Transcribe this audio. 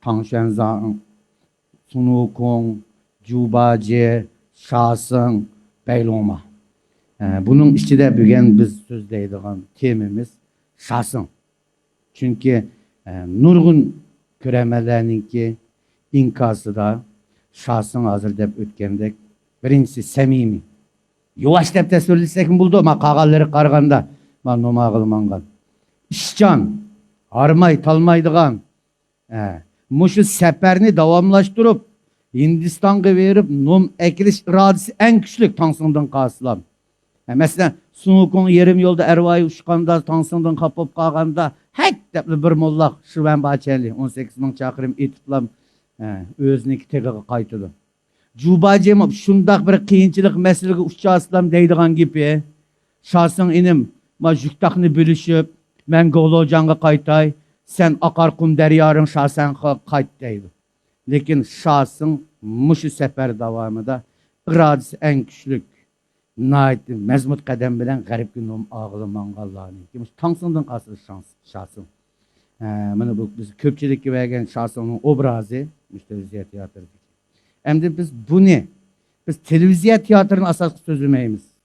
Tangshenzang, Sun Wukong, Jubaji, Şasın, Beylongma. Bunun içinde bugün biz sözleydiğimiz temimiz Şasın. Çünkü nurgun köremelerininki inkası da Şasın hazır dep ötkendek. Birincisi semimi. Yavaş dep de söylesek mi buldu ama kağalları karganda. Ma noma kılmangan. İşcan, armay talmaydıgan. Muşu seferini davamlaştırıp Hindistan'a verip nom ekiliş iradesi en küçük Tansın'dan kasılam. Mesela Sun Wukong yerim yolda ervayı uçkanda Tansın'dan kapıp kalganda hek depli bir mollak Şirvan Bahçeli 18 bin çakırım etiplam özüneki tege kaytıdı. Jubacım şundak bir kıyınçılık meselege uçağıslam deydigan gibi Şahsın inim ma jüktakını bölüşüp men Golocan'a kaytay sen akar kum deryarın şahsen kayt deydi. Lekin şahsın muşu sefer davamında iradesi en küçük mezmut kadem bilen garip günüm ağlı mangallarını. Tansın'dan kasır şahsın. Mana bu biz köpçülük vergen şahsının obrazı televizyon tiyatrosu. Hem de biz bunu biz televizyon tiyatrının asas sözümeyimiz.